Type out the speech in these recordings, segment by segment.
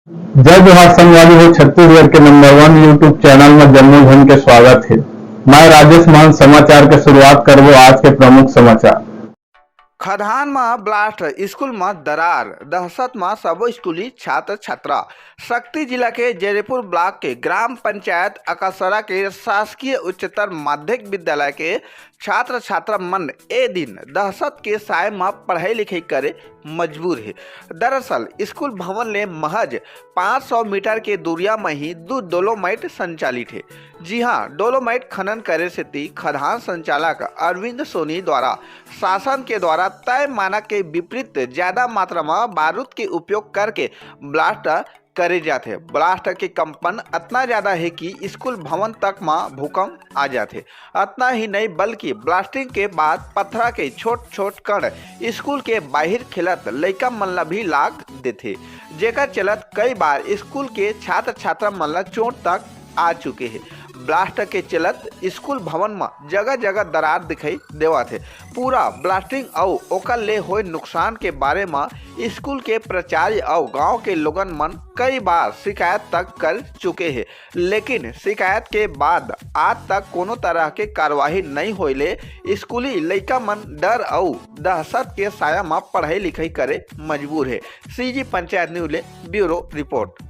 जय जोहार संगवारी हो। छत्तीसगढ़ के नंबर 1 यूट्यूब चैनल में जम्मू झन के स्वागत है। मैं राजेश महंत समाचार के शुरुआत करबो आज के प्रमुख समाचार। खदान में ब्लास्ट, स्कूल में दरार, दहशत में सबो स्कूली छात्र छात्रा। शक्ति जिला के जयपुर ब्लॉक के ग्राम पंचायत अकासरा के शासकीय उच्चतर माध्यमिक विद्यालय के छात्र छात्रा मन ए दिन दहशत के साय में पढ़ाई लिखाई करे मजबूर है। दरअसल स्कूल भवन ले महज 500 मीटर के दूरिया में ही दो डोलोमाइट संचालित है। जी हाँ, डोलोमाइट खनन करे से खदान संचालक अरविंद सोनी द्वारा शासन के द्वारा तय मानक के विपरीत ज्यादा मात्रा में बारूद के उपयोग करके ब्लास्ट करे जाते। ब्लास्ट के कंपन इतना ज्यादा है कि स्कूल भवन तक में भूकंप आ जाते। इतना ही नहीं बल्कि ब्लास्टिंग के बाद पत्थर के छोट छोट कण स्कूल के बाहर खिलत लइका मन भी लाग देते, जेकर चलत कई बार स्कूल के छात्र छात्रा मन चोट तक आ चुके हैं। ब्लास्ट के चलत स्कूल भवन में जगह जगह दरार दिखाई देवा थे। पूरा ब्लास्टिंग और ओकर ले हुए नुकसान के बारे में स्कूल के प्राचार्य और गांव के लोगन मन कई बार शिकायत तक कर चुके हैं, लेकिन शिकायत के बाद आज तक कोनो तरह के कार्रवाई नहीं होइले स्कूली लइका मन डर और दहशत के साया में पढ़ाई लिखाई करे मजबूर है। CG panchayat news bureau report.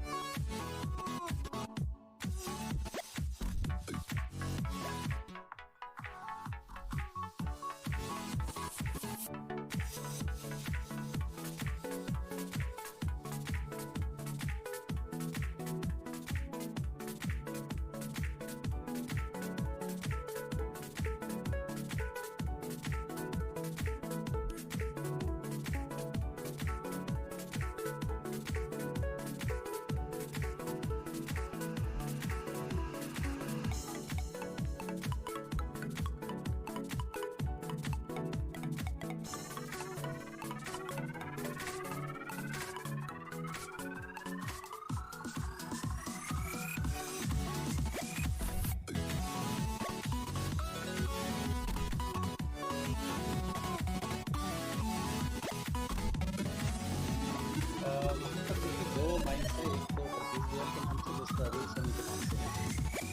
दो माइन से एक तो प्रतीक गोयल के नाम से दूसरा अरुण सोनी के नाम से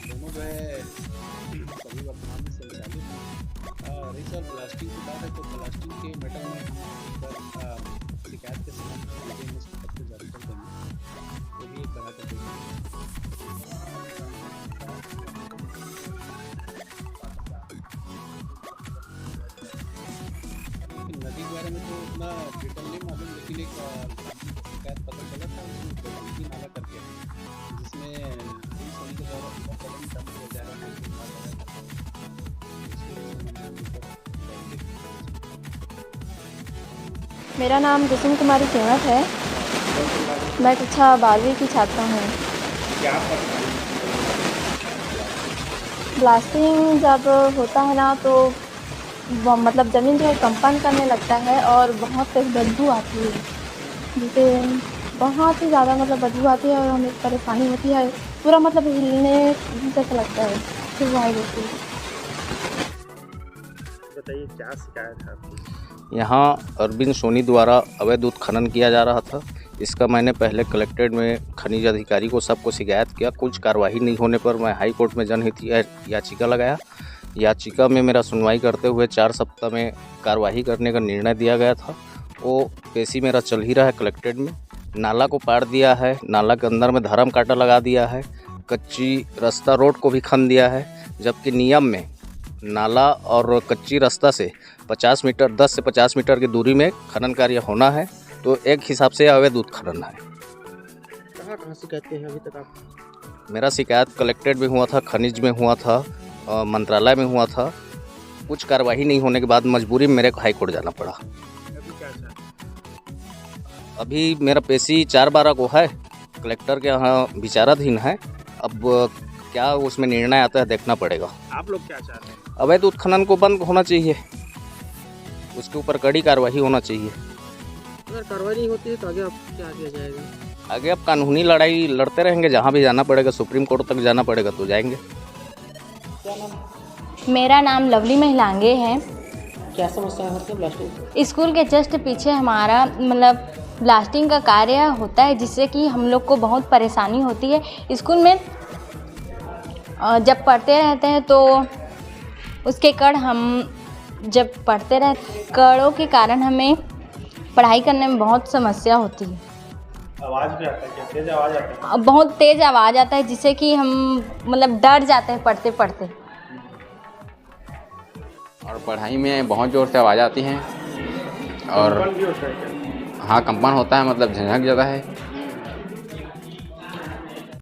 दोनों जो है सभी वर्तमान में संचालित हैं। रही सर ब्लास्टिंग की बात है तो ब्लास्टिंग के मैटर में हम शिकायत के समय पत्र जारी कर देंगे, तो भी एक बना कर देंगे। नदी के बारे में तो उतना डिटेल नहीं मालूम, लेकिन एक शिकायत पता चला था उसमें गंदगी नाला करके, जिसमें सोनी के द्वारा पूरा कदम कम किया जा रहा है। मेरा नाम कुसुम कुमारी सेवक है। मैं कक्षा 12वीं की छात्रा हूँ। ब्लास्टिंग जब होता है ना तो मतलब ज़मीन जो है कंपन करने लगता है और बहुत तेज़ बदबू आती है, जिससे बहुत ही ज़्यादा मतलब बदबू आती है और हमें परेशानी होती है। पूरा मतलब हिलने जैसा लगता है, फिर वही होती है। बताइए क्या शिकायत है आपकी? यहाँ अरविंद सोनी द्वारा अवैध उत्खनन किया जा रहा था। इसका मैंने पहले कलेक्ट्रेट में खनिज अधिकारी को सबको शिकायत किया। कुछ कार्रवाई नहीं होने पर मैं हाई कोर्ट में जनहित याचिका लगाया। याचिका में मेरा सुनवाई करते हुए 4 सप्ताह में कार्रवाई करने का निर्णय दिया गया था। वो केसी मेरा चल ही रहा है कलेक्ट्रेट में। नाला को पाड़ दिया है, नाला के अंदर में धर्म कांटा लगा दिया है, कच्ची रास्ता रोड को भी खन दिया है, जबकि नियम में नाला और कच्ची रास्ता से 50 मीटर 10 से 50 मीटर की दूरी में खनन कार्य होना है, तो एक हिसाब से अवैध उत्खनन है। कहाँ शिकायत हैं अभी तक आप? मेरा शिकायत कलेक्ट्रेट में हुआ था, खनिज में हुआ था, मंत्रालय में हुआ था। कुछ कार्रवाई नहीं होने के बाद मजबूरी में मेरे को हाई कोर्ट जाना पड़ा। अभी क्या चाहते हैं? अभी मेरा पेशी 4/12 को है, कलेक्टर के यहाँ विचाराधीन है। अब क्या उसमें निर्णय आता है देखना पड़ेगा। आप लोग क्या चाहते हैं? अवैध उत्खनन को बंद होना चाहिए, उसके ऊपर कड़ी कार्रवाई होना चाहिए। अगर कार्रवाई नहीं होती है तो आगे आप क्या किया जाएगा? आगे अब कानूनी लड़ाई लड़ते रहेंगे, जहाँ भी जाना पड़ेगा, सुप्रीम कोर्ट तक जाना पड़ेगा तो जाएंगे। मेरा नाम लवली महिलांगे है। क्या समस्या है मतलब ब्लास्टिंग? स्कूल के जस्ट पीछे हमारा मतलब ब्लास्टिंग का कार्य होता है, जिससे कि हम लोग को बहुत परेशानी होती है। स्कूल में जब पढ़ते रहते हैं तो उसके कड़ हम जब पढ़ते रहते कड़ों के कारण हमें पढ़ाई करने में बहुत समस्या होती है। आवाज़ भी आता है क्या? तेज आवाज़ आता है? बहुत तेज़ आवाज़ आता है, जिससे कि हम मतलब डर जाते हैं पढ़ते पढ़ते। और पढ़ाई में बहुत ज़ोर से आवाज़ आती है और कंपन भी होता है क्या? हाँ कंपन होता है, मतलब झंझक जाता है